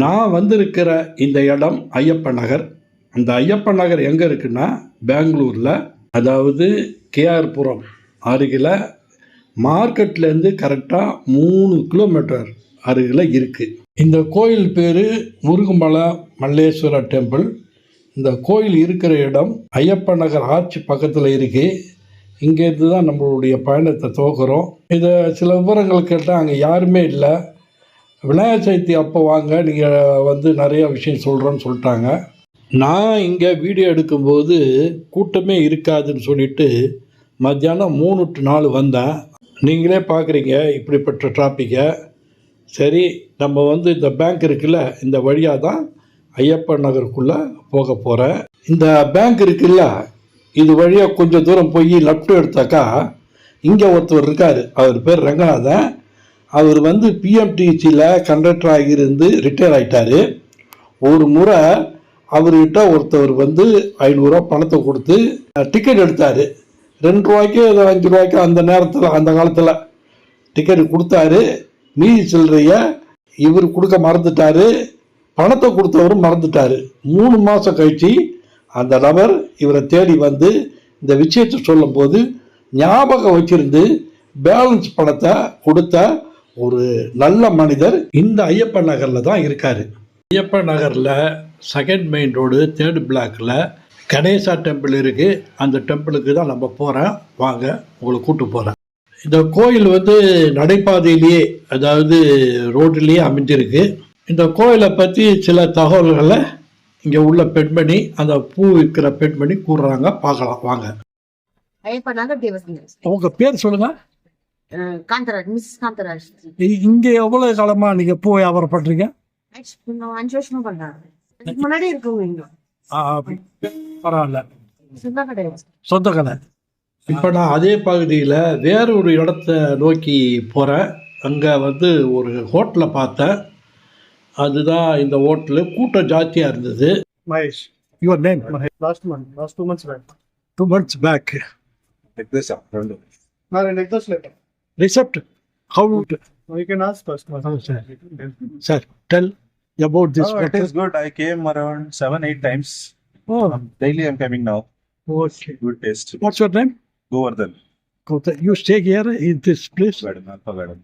நான் வந்திருக்கிற இந்த இடம் ஐயப்பன் நகர். அந்த ஐயப்பன் நகர் எங்கே இருக்குன்னா பெங்களூரில், அதாவது கேஆர்புரம் அருகில் மார்க்கெட்லேருந்து கரெக்டாக 3 கிலோமீட்டர் அருகில் இருக்குது. இந்த கோயில் பேர் முருகமலை மல்லேஸ்வரா டெம்பிள். இந்த கோயில் இருக்கிற இடம் ஐயப்பன் நகர் ஆர்ச்சி பக்கத்தில் இருக்குது. இங்கேருந்து தான் நம்மளுடைய பயணத்தை துவக்குறோம். இதை சில விவரங்கள் கேட்டால் அங்கே யாருமே இல்லை. விநாயகர் சதுர்த்தி அப்போ வாங்க, நீங்கள் நிறைய விஷயம் சொல்கிறோன்னு சொல்லிட்டாங்க. நான் இங்கே வீடியோ எடுக்கும்போது கூட்டமே இருக்காதுன்னு சொல்லிட்டு மத்தியானம் 3 to 4 வந்தேன். நீங்களே பார்க்குறீங்க இப்படிப்பட்ட டிராஃபிக்கை. சரி, நம்ம இந்த பேங்க் இருக்குல்ல, இந்த வழியாக தான் ஐயப்பன் நகருக்குள்ளே போக போகிறேன். இந்த பேங்க் இருக்குல்ல, இது வழியாக கொஞ்சம் தூரம் போய் லெஃப்ட் எடுத்தாக்கா இங்கே ஒருத்தர் இருக்கார். அவர் பேர் ரங்கநாதன். அவர் பிஎம்டிசியில் கண்டக்டராக இருந்து ரிட்டையர் ஆகிட்டார். ஒரு முறை அவர்கிட்ட ஒருத்தவர் 500 ரூபா பணத்தை கொடுத்து டிக்கெட் எடுத்தார். 2 ரூபாய்க்கு 5 ரூபாய்க்கு அந்த நேரத்தில், அந்த காலத்தில் டிக்கெட் கொடுத்தாரு. மீதி சில்லறைய இவர் கொடுக்க மறந்துட்டார். பணத்தை கொடுத்தவரும் மறந்துட்டார். 3 மாதம் கழிச்சு அந்த நபர் இவரை தேடி இந்த விஷயத்தை சொல்லும்போது ஞாபகம் வச்சிருந்து பேலன்ஸ் பணத்தை கொடுத்த ஒரு நல்ல மனிதர் இந்த ஐயப்பன் நகரில் தான் இருக்கார். ஐயப்பன் நகரில் 2nd மெயின் ரோடு 3rd பிளாக்கில் கணேசா டெம்பிள் இருக்குது. அந்த டெம்பிளுக்கு தான் நம்ம போகிறேன். வாங்க, உங்களை கூப்பிட்டு போகிறேன். இந்த கோயில் நடைபாதையிலேயே, அதாவது ரோட்டிலேயே அமைஞ்சிருக்கு. இந்த கோயிலை பற்றி சில தகவல்களை இங்கே உள்ள பெண்மணி, அந்த பூ விற்கிற பெண்மணி கூறுறாங்க. பார்க்கலாம் வாங்க. உங்க பேர் சொல்லுங்க. காந்தராஜ், மிஸ் காந்தராஜ். இங்க எவ்வளவு காலமா நீங்க பூ வியாபாரம் பண்றீங்க? 5 வருஷமா பண்றாங்க. முன்னாடி இருக்குங்க. பரவாயில்ல, சொந்த கடை. இப்போ நான் அதே பகுதியில் வேற ஒரு இடத்த நோக்கி போகிறேன். அங்கே ஒரு ஹோட்டலை பார்த்தேன். அதுதான் இந்த ஹோட்டலு. கூட்டம் ஜாஸ்தியாக இருந்தது. Mahesh, your name? Last 2 months back. 2 months back. Like this, like this later. Recept? How? You can ask first. Sir, tell about this. It is good. I came around 7-8 times. Oh, Daily I'm coming now. okay. Good taste. What's your name? Govardhan. You stay here in this place? Garden.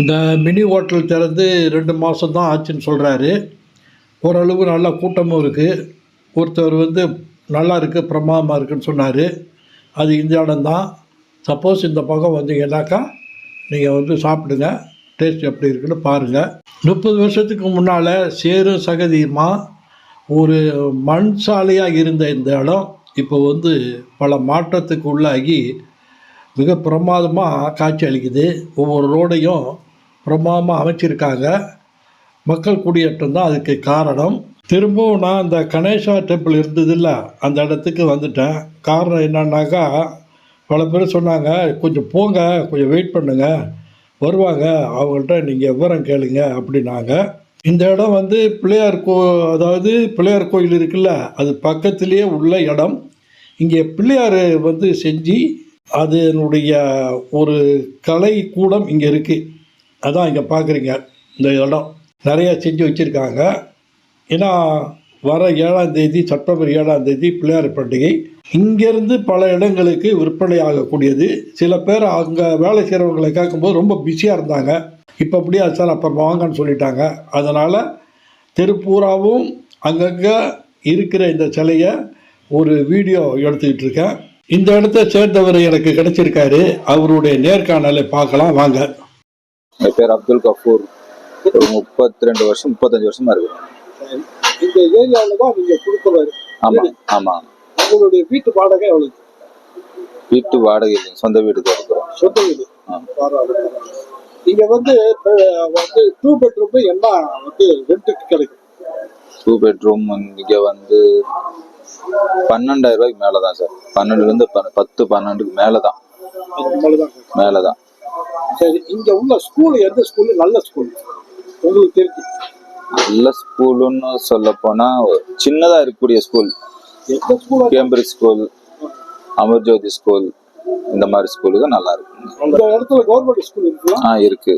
இந்த mini hotel திறந்து 2 மாதம் தான் ஆச்சுன்னு சொல்கிறாரு. ஓரளவு நல்லா கூட்டமும் இருக்குது. ஒருத்தர் நல்லா இருக்குது, பிரமாதமாக இருக்குன்னு சொன்னார். அது இந்த இடம் தான். சப்போஸ் இந்த பக்கம் வந்தீங்கன்னாக்கா நீங்கள் சாப்பிடுங்க. டேஸ்ட் எப்படி இருக்குன்னு பாருங்கள். 30 வருஷத்துக்கு முன்னால் சேரும் சகதியுமாக ஒரு மண் சாலையாக இருந்த இந்த இடம் இப்போ பல மாற்றத்துக்கு உள்ளாகி மிக பிரமாதமாக காட்சி அளிக்குது. ஒவ்வொரு ரோடையும் பிரமாதமாக அமைச்சிருக்காங்க. மக்கள் குடியேற்றம் தான் அதுக்கு காரணம். திரும்பவும் நான் இந்த கணேசா டெம்பிள் இருந்ததில்ல, அந்த இடத்துக்கு வந்துட்டேன். காரணம் என்னன்னாக்கா, பல பேர் சொன்னாங்க, கொஞ்சம் போங்க, கொஞ்சம் வெயிட் பண்ணுங்க, வருவாங்க, அவங்கள்ட்ட நீங்கள் விவரம் கேளுங்க அப்படின்னாங்க. இந்த இடம் அதாவது பிள்ளையார் கோயில் இருக்குல்ல, அது பக்கத்துலேயே உள்ள இடம். இங்கே பிள்ளையார் செஞ்சு அதனுடைய ஒரு கலை கூடம் இங்கே இருக்குது. அதான் இங்கே பார்க்குறீங்க. இந்த இடம் நிறையா செஞ்சு வச்சுருக்காங்க. ஏன்னா வர 7ஆம் தேதி, செப்டம்பர் 7ஆம் தேதி பிள்ளையார் பண்டிகை. இங்கேருந்து பல இடங்களுக்கு விற்பனை ஆகக்கூடியது. சில பேர் அங்கே வேலை செய்கிறவங்களை கேட்கும்போது ரொம்ப பிஸியாக இருந்தாங்க. இப்போ அப்படியே சார் அப்புறம் வாங்கன்னு சொல்லிட்டாங்க. அதனால் திருப்பூராவும் அங்கங்கே இருக்கிற இந்த சிலையை ஒரு வீடியோ எடுத்துக்கிட்டு இருக்கேன். இந்த இடத்த சேர்ந்தவர் எனக்கு கிடைச்சிருக்காரு. அவருடைய நேர்காணலை பார்க்கலாம் வாங்க. என் பேர் அப்துல் கஃபூர். ஒரு 32 வருஷம் 35 வருஷமா இருக்கு. இந்த ஏரியாவில் தான் நீங்கள் கொடுக்குறாரு. ஆமாம் ஆமாம். உங்களுடைய வீட்டு வாடகை எவ்வளவு? வீட்டு வாடகை இல்லைங்க, சொந்த வீடு தான் இருக்கிறோம். சொந்த வீடு. நீங்கள் 2 பெட்ரூம் என்ன ரெண்ட்டுக்கு கிடைக்கும்? 2 பெட்ரூம் இங்கே 12,000 ரூபாய்க்கு மேலே தான் சார். 12லேருந்து 10-12க்கு மேலே தான். மேலே தான். சரி, இங்கே உள்ள ஸ்கூல் எந்த ஸ்கூலு நல்ல ஸ்கூல் உங்களுக்கு தெரிஞ்சு? நல்ல ஸ்கூலுன்னு சொல்ல போனால் சின்னதாக இருக்கக்கூடிய school, Cambridge school, Amarjothi school, இந்த மாதிரி ஸ்கூலுக்கு நல்லா இருக்குங்க. இந்த இடத்துல கவர்மெண்ட் ஸ்கூல் இருக்குங்களா? இருக்கு.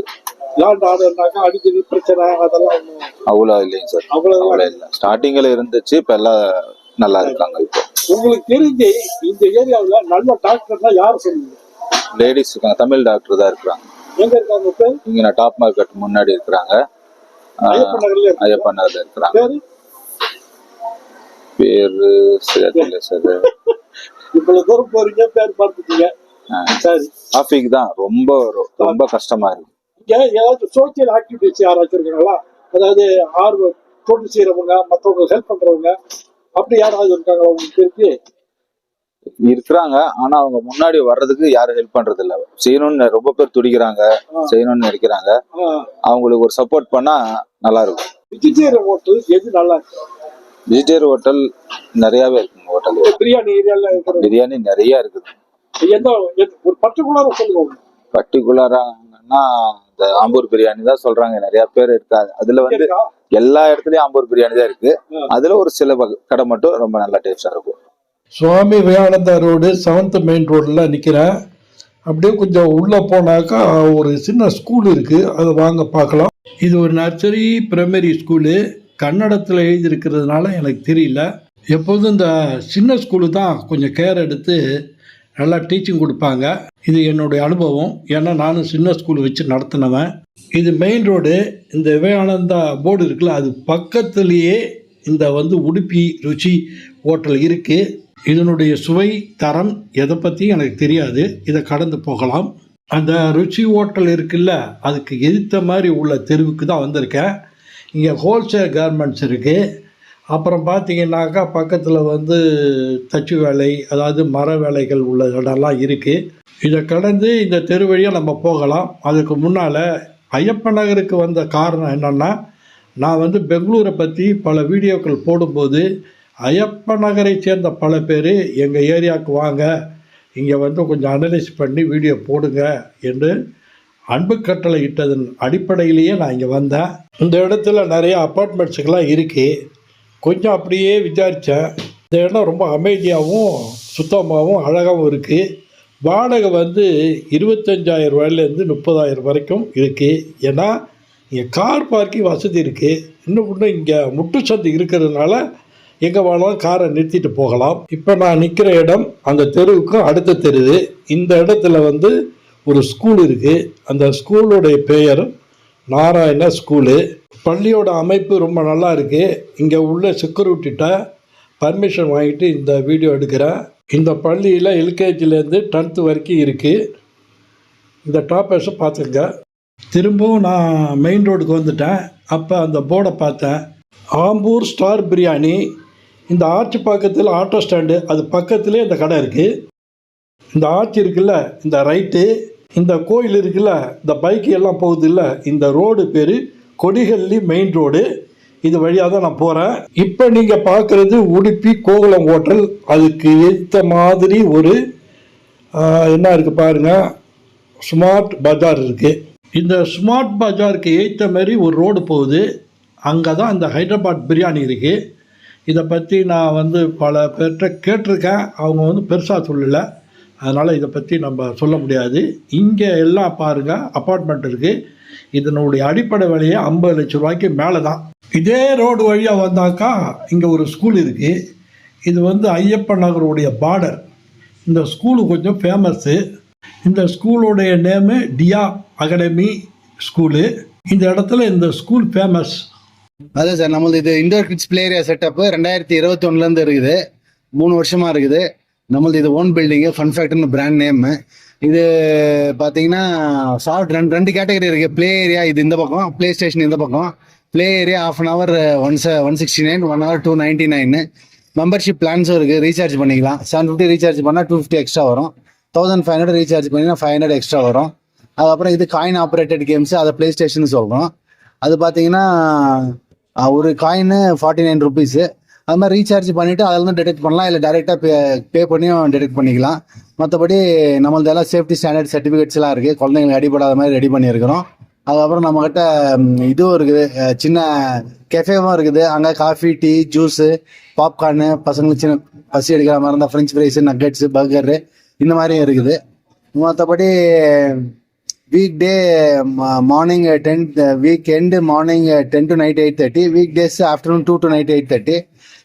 லேண்ட் ஆர்டர்னாக்கா அடிக்கடி பிரச்சனை அதெல்லாம் ஒண்ணும் அவ்வளோ இல்லைங்க சார், அவ்வளவு அவ்வளோ இல்லை. ஸ்டார்டிங்கில் இருந்துச்சு, இப்போ எல்லாம் நல்லா இருக்காங்க. இப்போ உங்களுக்கு தெரிஞ்சு இந்த ஏரியாவுல நல்ல டாக்டர்னா யார் சொல்லுங்க? லேடிஸ் இருக்காங்க, தமிழ் டாக்டர் தான் இருக்கிறாங்க. எங்க இருக்காங்க பேர்? இங்கே நான் டாப் மார்க்கெட் முன்னாடி இருக்கிறாங்க, ஐயப்பன் நகர்ல இருக்கு. ஐயப்பா நகர்ல இருக்கிறாங்க. பேரு பேரு தெரியல சார். இவ்வளவு தூரம் போறீங்க, பேர் பார்த்துட்டீங்க. சரி, டிராஃபிக் தான் ரொம்ப ரொம்ப கஷ்டமா இருக்கு. இங்க ஏதாச்சும் சோசியல் ஆக்டிவிட்டிஸ் யாராச்சும் இருக்காங்களா? அதாவது ஆர்வம் தொண்டு செய்யறவங்க, மற்றவங்க ஹெல்ப் பண்றவங்க, அப்படி யாராவது இருக்காங்களா உங்களுக்கு தெரிஞ்சு? இருக்கிறாங்க, ஆனா அவங்க முன்னாடி வர்றதுக்கு யாரும் ஹெல்ப் பண்றது இல்ல. செய்யணும்னு ரொம்ப பேர் துடிக்கிறாங்க, செய்யணும்னு நினைக்கிறாங்க. அவங்களுக்கு ஒரு சப்போர்ட் பண்ணா நல்லா இருக்கும். வெஜிடேரியன் ஹோட்டல் எது நல்லா இருக்கு? வெஜிடேரியன் ஹோட்டல் நிறையவே இருக்குங்க. ஹோட்டல் பிரியாணி ஏரியால இருக்கிற பிரியாணி நிறைய இருக்குது. எந்த ஒரு பர்டிகுலரா சொல்லுவாங்க? பர்டிகுலராங்கன்னா இந்த ஆம்பூர் பிரியாணி தான் சொல்றாங்க, நிறைய பேர் இருக்காது. அதுல வந்து எல்லா இடத்துலயும் ஆம்பூர் பிரியாணி தான் இருக்கு. அதுல ஒரு சில கடை மட்டும் ரொம்ப நல்லா டேஸ்டா இருக்கும். Swami Vivekananda road 7th main ரோடில் நிற்கிறேன். அப்படியே கொஞ்சம் உள்ளே போனாக்கா ஒரு சின்ன ஸ்கூல் இருக்குது, அதை வாங்க பார்க்கலாம். இது ஒரு நர்சரி பிரைமரி ஸ்கூலு. கன்னடத்தில் எழுதியிருக்கிறதுனால எனக்கு தெரியல. எப்போதும் இந்த சின்ன ஸ்கூலு தான் கொஞ்சம் கேர் எடுத்து நல்லா டீச்சிங் கொடுப்பாங்க. இது என்னுடைய அனுபவம், ஏன்னா நானும் சின்ன ஸ்கூல் வச்சு நடத்தினவன். இது மெயின் ரோடு. இந்த விவேகானந்தா போர்டு இருக்குல்ல, அது பக்கத்துலேயே இந்த உடுப்பி ருச்சி ஹோட்டல் இருக்குது. இதனுடைய சுவை தரம் எதை பற்றி எனக்கு தெரியாது, இதை கடந்து போகலாம். அந்த ருச்சி ஹோட்டல் இருக்குல்ல, அதுக்கு எதிர்த்த மாதிரி உள்ள தெருவுக்கு தான் வந்திருக்கேன். இங்கே ஹோல்சேல் கார்மெண்ட்ஸ் இருக்குது. அப்புறம் பார்த்தீங்கன்னாக்கா பக்கத்தில் தச்சு வேலை, அதாவது மர வேலைகள் உள்ள இடம்லாம் இருக்குது. இதை கடந்து இந்த தெரு வழியாக நம்ம போகலாம். அதுக்கு முன்னால் ஐயப்பன் நகருக்கு வந்த காரணம் என்னென்னா, நான் பெங்களூரை பற்றி பல வீடியோக்கள் போடும்போது ஐயப்பன் நகரை சேர்ந்த பல பேர் எங்கள் ஏரியாவுக்கு வாங்க, இங்கே கொஞ்சம் அனலைஸ் பண்ணி வீடியோ போடுங்க என்று அன்பு கட்டளை இட்டதன் அடிப்படையிலேயே நான் இங்கே வந்தேன். இந்த இடத்துல நிறைய அப்பார்ட்மெண்ட்ஸுக்கெல்லாம் இருக்குது. கொஞ்சம் அப்படியே விசாரித்தேன். இந்த இடம் ரொம்ப அமைதியாகவும் சுத்தமாகவும் அழகாகவும் இருக்குது. வாடகை 25,000 ரூபாயிலேருந்து 30,000 வரைக்கும் இருக்குது. ஏன்னா இங்கே கார் பார்க்கிங் வசதி இருக்குது. இன்னும் இங்கே முட்டு சந்தை இருக்கிறதுனால எங்கே வேணாலும் காரை நிறுத்திட்டு போகலாம். இப்போ நான் நிற்கிற இடம் அந்த தெருவுக்கும் அடுத்த தெரு. இந்த இடத்துல ஒரு ஸ்கூல் இருக்குது. அந்த ஸ்கூலுடைய பெயர் நாராயண ஸ்கூலு. பள்ளியோட அமைப்பு ரொம்ப நல்லா இருக்குது. இங்கே உள்ள செக்யூரிட்டிகிட்ட பர்மிஷன் வாங்கிட்டு இந்த வீடியோ எடுக்கிறேன். இந்த பள்ளியில் எல்கேஜிலேருந்து 10th வரைக்கும் இருக்குது. இந்த டாப்பர்ஸை பார்த்துங்க. திரும்பவும் நான் மெயின் ரோடுக்கு வந்துட்டேன். அப்போ அந்த போர்டை பார்த்தேன், ஆம்பூர் ஸ்டார் பிரியாணி. இந்த ஆர்ச்சி பக்கத்தில் ஆட்டோ ஸ்டாண்டு, அது பக்கத்துலேயே இந்த கடை இருக்குது. இந்த ஆர்ச்சி இருக்குல்ல, இந்த ரைட்டு, இந்த கோயில் இருக்குல்ல, இந்த பைக்கு எல்லாம் போகுது இல்லை, இந்த ரோடு பேர் கொடிகள்ளி மெயின் ரோடு. இது வழியாக தான் நான் போகிறேன். இப்போ நீங்கள் பார்க்குறது உடுப்பி கோகுலம் ஹோட்டல். அதுக்கு ஏற்ற மாதிரி ஒரு என்ன இருக்குது பாருங்கள், ஸ்மார்ட் பஜார் இருக்குது. இந்த ஸ்மார்ட் பஜாருக்கு ஏற்ற மாதிரி ஒரு ரோடு போகுது. அங்கே தான் இந்த ஹைதராபாத் பிரியாணி இருக்குது. இதை பற்றி நான் பல பேர்கிட்ட கேட்டிருக்கேன். அவங்க பெருசாக சொல்லலை, அதனால் இதை பற்றி நம்ம சொல்ல முடியாது. இங்கே எல்லாம் பாருங்கள் அப்பார்ட்மெண்ட் இருக்குது. இதனுடைய அடிப்படை விலையே 50 லட்சம் ரூபாய்க்கு மேலே தான். இதே ரோடு வழியாக வந்தாக்கா இங்கே ஒரு ஸ்கூல் இருக்குது. இது ஐயப்பன் நகருடைய பார்டர். இந்த ஸ்கூலு கொஞ்சம் ஃபேமஸ்ஸு. இந்த ஸ்கூலுடைய நேமு டியா அகாடமி ஸ்கூலு. இந்த இடத்துல இந்த ஸ்கூல் ஃபேமஸ். அதான் சார், நம்மளது இது indoor kids play area setup 2021 இருக்குது. 3 வருஷமாக இருக்குது. நம்மளது இது ஓன் பில்டிங்கு, ஃபன் ஃபேக்டர்னு பிராண்ட் நேமு. இது பார்த்தீங்கன்னா சாஃப்ட் ரெண்டு கேட்டகரி இருக்குது. ப்ளே ஏரியா இது இந்த பக்கம், ப்ளே ஸ்டேஷன் இந்த பக்கம். Play area ½ hour 169, 1 hour 299. Membership பிளான்ஸும் இருக்குது. ரீசார்ஜ் பண்ணிக்கலாம். 750 ரீசார்ஜ் பண்ணால் 250 எக்ஸ்ட்ரா வரும். 1500 ரீசார்ஜ் பண்ணிங்கன்னா 500 எக்ஸ்ட்ரா வரும். அதுக்கப்புறம் இது காயின் ஆப்ரேட்டட் கேம்ஸு, அதை ப்ளே ஸ்டேஷன் சொல்கிறோம். அது பார்த்தீங்கன்னா ஒரு காயின் 49 ருபீஸு. அது மாதிரி ரீசார்ஜ் பண்ணிவிட்டு அதில் டிடெக்ட் பண்ணலாம், இல்லை டேரெக்டாக பே பண்ணியும் டிடெக்ட் பண்ணிக்கலாம். மற்றபடி நம்மளது எல்லாம் சேஃப்டி ஸ்டாண்டர்ட் சர்டிஃபிகேட்ஸ்லாம் இருக்குது. குழந்தைங்களுக்கு அடிபடாத மாதிரி ரெடி பண்ணியிருக்கிறோம். அதுக்கப்புறம் நம்மக்கிட்ட இதுவும் இருக்குது, சின்ன கெஃபேவும் இருக்குது. அங்கே காஃபி, டீ, ஜூஸு, பாப்கார்னு, பசங்களுக்கு சின்ன பசி எடுக்கிற மாதிரி இருந்தால் ஃப்ரெஞ்ச் ஃப்ரைஸு, நக்கெட்ஸு, பர்கரு இந்த மாதிரியும் இருக்குது. மற்றபடி weekday morning 10, weekend morning 10 to night 8:30, weekdays afternoon 2 to night 8:30,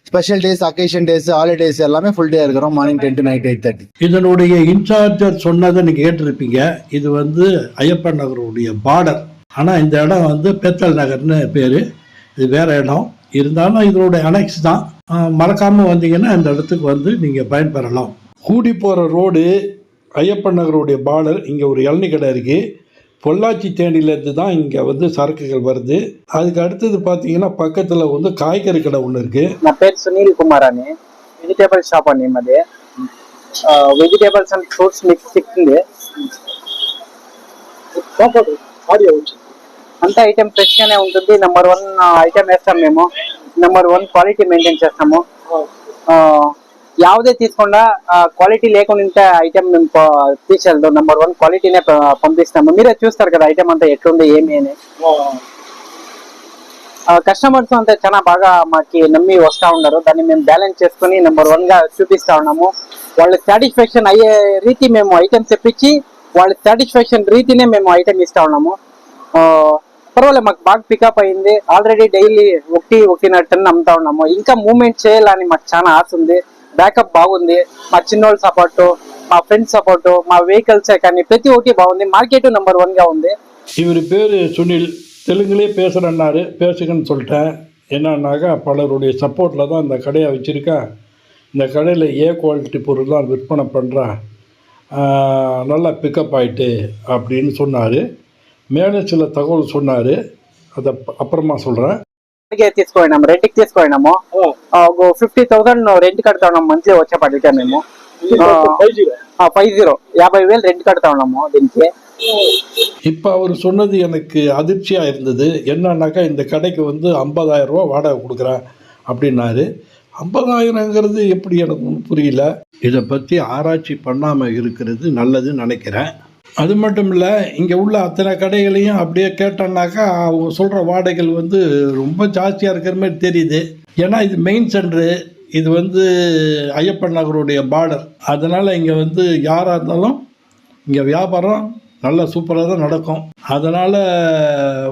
special days, occasion days, holidays எல்லாமே ஃபுல் டே இருக்கிறோம், மார்னிங் 10 to night 8:30. இதனுடைய இன்சார்ஜர் சொன்னதை நீங்கள் கேட்டிருப்பீங்க. இது வந்து ஐயப்பன் நகருடைய பார்டர். ஆனால் இந்த இடம் வந்து பெத்தல் நகர்னு பேர். இது வேற இடம் இருந்தாலும் இதனுடைய அனெக்ஸ் தான். மறக்காமல் வந்தீங்கன்னா இந்த இடத்துக்கு வந்து நீங்கள் பயன்பெறலாம். கூடி போகிற ரோடு ஐயப்பன் நகருடைய பார்டர். இங்கே ஒரு இளநீ கடை இருக்குது. பொள்ளாச்சி தேனியிலேருந்து தான் இங்கே வந்து சரக்குகள் வருது. அதுக்கு அடுத்தது பார்த்தீங்கன்னா பக்கத்தில் வந்து காய்கறி கடை ஒன்று இருக்குது. నా పేరు సునీల్ కుమార్ అని, వెజిటేబుల్ షాప్ అండి మాది. వెజిటేబుల్స్ అండ్ ఫ్రూట్స్ మిక్స్ సిక్కింది. అంతా ఐటమ్ ఫ్రెష్ గానే ఉంటుంది. నెంబర్ 1 ఐటమ్ వేస్తాం మేము. నెంబర్ 1 క్వాలిటీ మెయింటైన్ చేస్తాము. ಯಾವುದೇ తీసుకుండా క్వాలిటీ లేకుండా ఐటమ్ మేము తీసుకెళ్తాం. నెంబర్ 1 క్వాలిటీనే పంపిస్తాము. మీరే చూస్తారు కదా ఐటమ్ అంతా ఎట్లుంది ఏమి అని. కస్టమర్స్ అంతా చాలా బాగా మాకి నమ్మి వస్తా ఉన్నారు. దాన్ని మేము బ్యాలెన్స్ చేసుకుని నెంబర్ 1 గా చూపిస్తా ఉన్నాము. వాళ్ళ సాటిస్ఫాక్షన్ అయ్యే రీతి మేము ఐటమ్ తెప్పించి వాళ్ళ సాటిస్ఫాక్షన్ రీతినే మేము ఐటమ్ ఇస్తా ఉన్నాము. పర్వాలేదు, మాకు బాగా పికప్ అయింది. ఆల్రెడీ డైలీ 1.5 టన్ అమ్ముతా ఉన్నాము. ఇంకా మూవ్మెంట్ చేయాలని మాకు చాలా ఆశ ఉంది. బ్యాకప్ బాగుంది. మా చిన్నోళ్ళ సపోర్టు, మా ఫ్రెండ్స్ సపోర్టు, మా వెహికల్స్ కానీ ప్రతి ఒక్కటి బాగుంది. మార్కెట్ నెంబర్ 1 గా ఉంది. இவர் பேர் சுனில். தெலுங்குலேயே பேசுகிறேன்னாரு. பேசுங்கன்னு சொல்லிட்டேன். என்னன்னாக்கா பலருடைய சப்போர்ட்டில் தான் இந்த கடையை வச்சுருக்கேன். இந்த கடையில் குவாலிட்டி பொருள் தான் விற்பனை பண்ணுறேன். நல்லா பிக்கப் ஆகிட்டு அப்படின்னு சொன்னார். மேலும் சில தகவல் சொன்னார். அதை அப்புறமா சொல்கிறேன். తీసుకోయినాము, రెంట్కి తీసుకోయినాము. 50,000 రెంట్ కడతా ఉన్నాము మంత్లీ వచ్చేపటికే. మేము 50,000 రెంట్ కడతా ఉన్నాము దీనికి. இப்போ அவர் சொன்னது எனக்கு அதிர்ச்சியாக இருந்தது. என்னன்னாக்கா இந்த கடைக்கு வந்து 50,000 ரூபா வாடகை கொடுக்குறேன் அப்படின்னாரு. 50,000ங்கிறது எப்படி எனக்கு ஒன்றும் புரியல. இதை பற்றி ஆராய்ச்சி பண்ணாமல் இருக்கிறது நல்லதுன்னு நினைக்கிறேன். அது மட்டும் இல்லை, இங்கே உள்ள அத்தனை கடைகளையும் அப்படியே கேட்டோன்னாக்கா அவங்க சொல்கிற வாடகைகள் வந்து ரொம்ப ஜாஸ்தியாக இருக்கிற மாதிரி தெரியுது. ஏன்னா இது மெயின் சென்ட்ரு. இது வந்து ஐயப்பன் நகருடைய பார்டர். அதனால் இங்கே வந்து யாராக இருந்தாலும் இங்கே வியாபாரம் நல்லா சூப்பராக தான் நடக்கும். அதனால்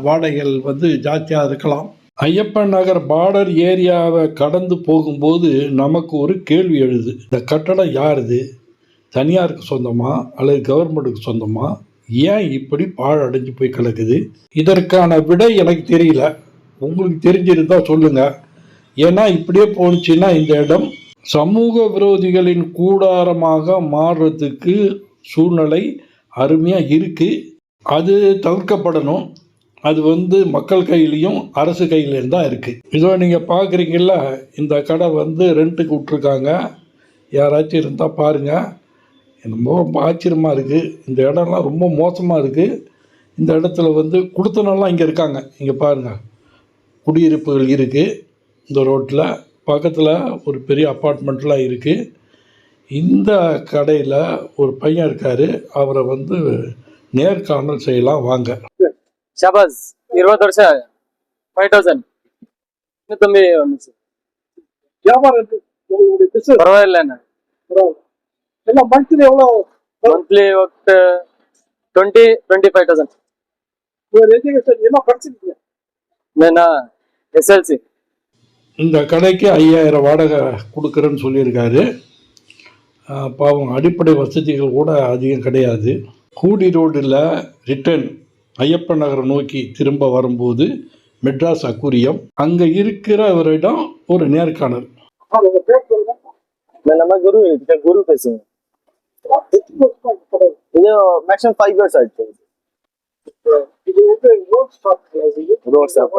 வாடகைகள் வந்து ஜாஸ்தியாக இருக்கலாம். ஐயப்பன் நகர் பார்டர் ஏரியாவை கடந்து போகும்போது நமக்கு ஒரு கேள்வி எழுது. இந்த கட்டடம் யாருது? தனியாருக்கு சொந்தமா அல்லது கவர்மெண்ட்டுக்கு சொந்தமா? ஏன் இப்படி பாழடைஞ்சு போய் கிடக்குது? இதற்கான விடை எனக்கு தெரியல. உங்களுக்கு தெரிஞ்சிருந்தால் சொல்லுங்கள். ஏன்னா இப்படியே போணுச்சுன்னா இந்த இடம் சமூக விரோதிகளின் கூடாரமாக மாறுறதுக்கு சூழ்நிலை அருமையாக இருக்குது. அது தவிர்க்கப்படணும். அது வந்து மக்கள் கையிலையும் அரசு கையிலையும் தான் இருக்குது. இதோ நீங்கள் பார்க்குறீங்கள, இந்த கடை வந்து ரெண்ட்டுக்கு விட்ருக்காங்க. யாராச்சும் இருந்தால் பாருங்கள். ரொம்ப ஆச்சரியமாக இருக்குது. இந்த இடம்லாம் ரொம்ப மோசமாக இருக்குது. இந்த இடத்துல வந்து குடுத்தனெல்லாம் இங்கே இருக்காங்க. இங்கே பாருங்கள், குடியிருப்புகள் இருக்குது. இந்த ரோட்டில் பக்கத்தில் ஒரு பெரிய அப்பார்ட்மெண்ட்லாம் இருக்குது. இந்த கடையில் ஒரு பையன் இருக்கார். அவரை வந்து நேர்காணல் செய்யலாம் வாங்க. షాబాజ్ 20 ವರ್ಷ 5,000 తొమ్మిది வியாபாரம் పర్వాలేదు అన్న. எல்லாம் மந்த்லி எவ்வளோ? మంత్లీ ఒక 20-25,000. எஜுகேஷன் என்ன படிச்சிருக்கீங்க? నేను ఎస్ఎల్సి. இந்த கடைக்கு 5,000 வாடகை கொடுக்குறேன்னு சொல்லியிருக்காரு. பாவம், அடிப்படை வசதிகள் கூட அதிகம் கிடையாது. கூடி ரோடில் ரிட்டர்ன் ஐயப்பன் நகரை நோக்கி திரும்ப வரும்போது மெட்ராஸ் அக்குரியம் அங்கே இருக்கிறவரிடம் ஒரு நேர்காணல். நம்ம குரு பேசுங்க. இது மேக்ஸிமம் 5 years ஆயிடுச்சு. இது வந்து ரோட் ஸ்டாப்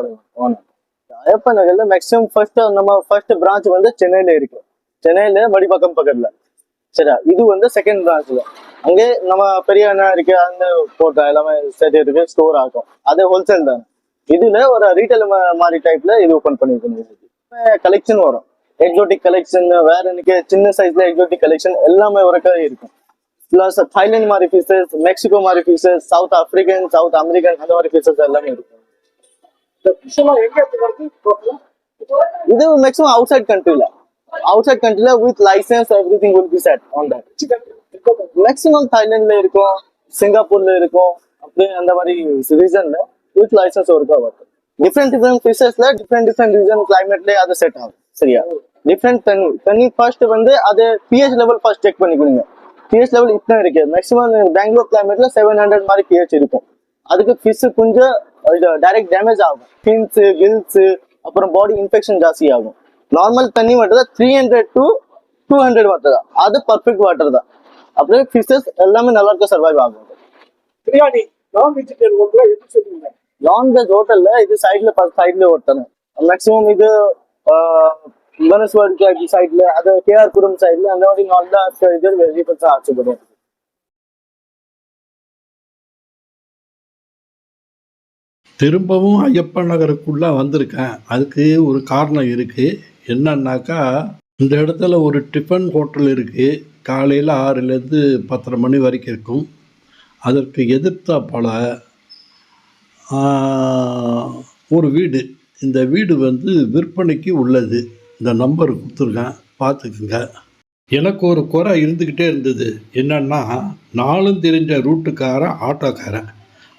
ஐயப்பன் நகர்ல மேக்ஸிமம் நம்ம ஃபர்ஸ்ட் பிரான்ச் வந்து சென்னையில இருக்கு. சென்னையில மடிப்பாக்கம் பக்கத்துல. சரியா? இது வந்து செகண்ட் பிரான்ச்ல. அங்கே நம்ம பெரிய அண்ணா இருக்கு, அந்த போட்டா எல்லாமே சேர்த்து இருக்கு, ஸ்டோர் ஆகும். அது ஹோல்சேல் தான். இதுல ஒரு ரீட்டைல் மாதிரி டைப்ல இது ஓபன் பண்ணிருக்கோம். கலெக்ஷன் வரும், எக்ஸோட்டிக் கலெக்ஷன், வேற எனக்கு சின்ன சைஸ்ல எக்ஸோட்டிக் கலெக்ஷன் எல்லாமே ஒரு இருக்கும். பிளஸ் தாய்லாந்து மாதிரி பீசஸ், மெக்சிகோ மாதிரி pieces, south African, south American அந்த மாதிரி பீசஸ் எல்லாமே இருக்கும். இது மேக்ஸிமம் அவுட் சைட் கண்ட்ரில with licence everything will be set on that. Maximum தாய்லாந்துல இருக்கும், சிங்கப்பூர்ல இருக்கும், அப்படி அந்த மாதிரி ரீசன்ல வித் லைசன்ஸ் ஒர்க் ஆகும். டிஃப்ரெண்ட் ஃபிஷஸ்ல டிஃப்ரெண்ட் ரீசன் கிளைமேட்ல அது செட் ஆகும். சரியா? டிஃப்ரெண்ட் தண்ணி ஃபர்ஸ்ட் வந்து அது pH லெவல் ஃபர்ஸ்ட் செக் பண்ணிக்கணுங்க. pH லெவல் இத்தனை இருக்கு. மேக்ஸிமம் பெங்களூர் கிளைமேட்ல 700 மாதிரி pH இருக்கும். அதுக்கு ஃபிஷ் கொஞ்சம் டைரக்ட் டேமேஜ் ஆகும். ஃபின்ஸ் கில்ஸ் அப்புறம் பாடி இன்ஃபெக்ஷன் ஜாஸ்தி ஆகும். நார்மல் தண்ணி மட்டும் தான் 300 to 200 மட்டும் தான், அது பர்ஃபெக்ட் வாட்டர் தான். அப்படியே ஃபிஷஸ் எல்லாமே நல்லா இருக்க சர்வைவ் ஆகும். பிரியாணி நான் வெஜிடேரியன் ஹோட்டல்ல எப்படி சொல்லுவீங்க? நான்வெஜ் ஹோட்டல்ல இது சைட்ல ஒருத்தன மேக்ஸிமம் இது மனசுவாடி சைட்ல அது கேஆர்புரம் சைட்ல அந்த மாதிரி நல்லா இது வெஜிடபிள்ஸ் ஆச்சுப்படுவோம். திரும்பவும் ஐயப்பன் நகருக்குள்ளே வந்திருக்கேன். அதுக்கு ஒரு காரணம் இருக்குது. என்னன்னாக்கா, இந்த இடத்துல ஒரு டிஃபன் ஹோட்டல் இருக்குது. காலையில் 6லேருந்து 10:30 மணி வரைக்கும் இருக்கும். அதற்கு எதிர்த்தாப்போல ஒரு வீடு. இந்த வீடு வந்து விற்பனைக்கு உள்ளது. இந்த நம்பர் கொடுத்துருக்கேன், பார்த்துக்குங்க. எனக்கு ஒரு குறை இருந்துக்கிட்டே இருந்தது. என்னன்னா, நாளும் தெரிஞ்ச ரூட்டுக்காரன் ஆட்டோக்காரன்.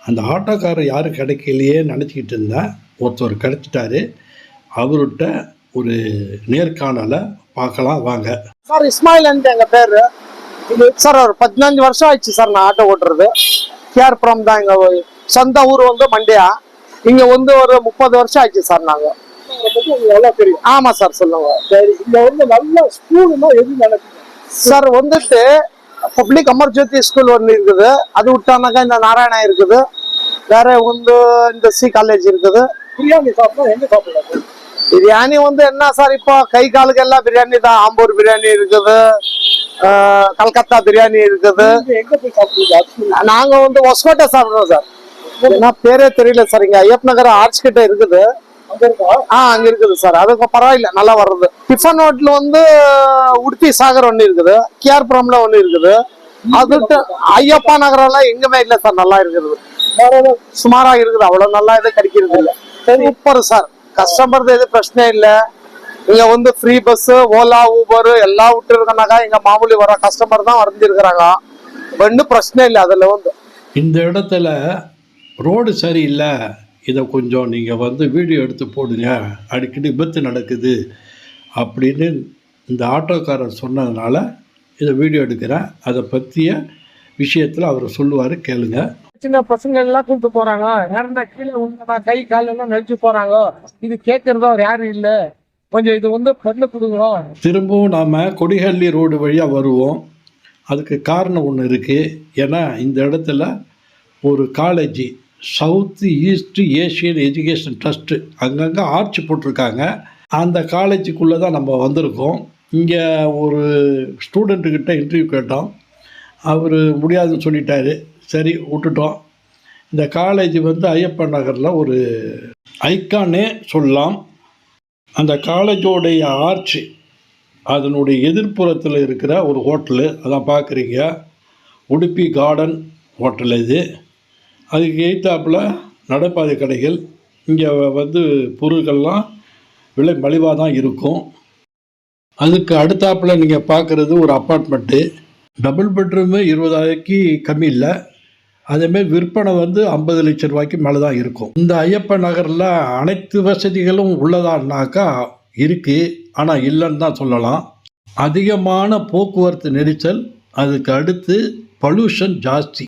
அந்த ஆட்டோக்காரர் யாரும் கிடைக்கலையே நினச்சிக்கிட்டு இருந்தேன். ஒருத்தர் கிடைச்சிட்டாரு. அவர்கிட்ட ஒரு நேர்காணலை பார்க்கலாம் வாங்க. சார் இஸ்மாயில் எங்க பேரு. இது சார் ஒரு 15 வருஷம் ஆயிடுச்சு சார் நான் ஆட்டோ ஓட்டுறது. கேஆர்புரம் தான் எங்க சொந்த ஊர் வந்து மண்டியா. இங்க வந்து ஒரு 30 வருஷம் ஆயிடுச்சு சார் நாங்க. நல்லா தெரியும். ஆமா சார் சொல்லுங்க. சரி, இங்க வந்து நல்ல ஸ்கூல்னா எது நடக்குது? சார் வந்துட்டு பப்ளிக் அமர்ஜோதி ஸ்கூல் ஒன்று இருக்குது. அது விட்டானாக்கா இந்த நாராயணா இருக்குது. வேற வந்து இந்த சி காலேஜ் இருக்குது. பிரியாணி சாப்பிட்டா எங்க சாப்பிடலாம்? பிரியாணி வந்து என்ன சார், இப்போ கை காலுக்கு எல்லாம் பிரியாணி தான். ஆம்பூர் பிரியாணி இருக்குது, கல்கத்தா பிரியாணி இருக்குது. எங்க போய் சாப்பிடுவீங்க? நாங்க வந்து ஒஸ்கோட்டை சாப்பிடுறோம் சார். ஏன்னா பேரே தெரியல சார். இங்க ஐயப் நகர் ஆர்ச் கிட்ட இருக்குது. அங்க இருக்கா? அங்க இருக்குது சார். அதுக்கு பரவாயில்ல, நல்லா வர்றது. டிஃபன் ஹோட்டல் வந்து உடுப்பி சாகர் ஒண்ணு இருக்குது, கேஆர்புரம்ல ஒண்ணு இருக்குது. அது ஐயப்பா நகரம் எல்லாம் எங்குமே இல்லை சார். நல்லா இருக்குது, சுமாரா இருக்குது. அவ்வளவு நல்லா இது கிடைக்கிறது இல்லை. Super sir. கஸ்டமர் எது பிரச்சனை இல்லை. இங்க வந்து ஃப்ரீ பஸ், ஓலா, ஊபர் எல்லாம் விட்டு இருக்கனாக்கா இங்க மாமூலி வர கஸ்டமர் தான் வரைஞ்சிருக்கிறாங்க. ஒன்றும் பிரச்சனை இல்லை. அதுல வந்து இந்த இடத்துல ரோடு சரியில்லை, இதை கொஞ்சம் நீங்கள் வந்து வீடியோ எடுத்து போடுங்க, அடிக்கடி விபத்து நடக்குது அப்படின்னு இந்த ஆட்டோக்காரர் சொன்னதுனால இதை வீடியோ எடுக்கிறேன். அதை பற்றிய விஷயத்தில் அவர் சொல்லுவார், கேளுங்க. சின்ன பசங்க எல்லாம் கூப்பிட்டு போறாங்க. யாருன்னா கீழே உண்டா கை காலெல்லாம் நடிச்சு போறாங்க. இது கேட்கறதோ யாரும் இல்லை. கொஞ்சம் இது வந்து பண்ணு கொடுக்குறோம். திரும்பவும் நாம் கொடிஹள்ளி ரோடு வழியாக வருவோம். அதுக்கு காரணம் ஒன்று இருக்குது. ஏன்னா இந்த இடத்துல ஒரு college, south east Asian education trust, அங்கங்கே ஆர்ச் போட்டிருக்காங்க. அந்த காலேஜுக்குள்ளே தான் நம்ம வந்திருக்கோம். இங்கே ஒரு ஸ்டூடெண்ட்டுக்கிட்ட இன்டர்வியூ கேட்டோம். அவர் முடியாதுன்னு சொல்லிட்டாரு. சரி விட்டுட்டோம். இந்த காலேஜ் வந்து ஐயப்பன் நகரில் ஒரு ஐக்கானே சொல்லலாம். அந்த காலேஜோடைய ஆர்ச், அதனுடைய எதிர்ப்புறத்தில் இருக்கிற ஒரு ஹோட்டலு, அதான் பார்க்குறீங்க, உடுப்பி கார்டன் ஹோட்டல். இது அதுக்கு எய்த்தாப்பில் நடைபாதை கடைகள். இங்கே வந்து பொருட்கள்லாம் விலை மலிவாக தான் இருக்கும். அதுக்கு அடுத்தாப்பில் நீங்கள் பார்க்குறது ஒரு அப்பார்ட்மெண்ட்டு. டபுள் பெட்ரூமு 20,000க்கு கம்மி இல்லை. அதேமாரி விற்பனை வந்து 50 லட்சம் ரூபாய்க்கு மேலே தான் இருக்கும். இந்த ஐயப்பன் நகரில் அனைத்து வசதிகளும் உள்ளதான்னாக்கா இருக்குது, ஆனால் இல்லைன்னு தான் சொல்லலாம். அதிகமான போக்குவரத்து நெரிசல், அதுக்கு அடுத்து பொல்யூஷன் ஜாஸ்தி.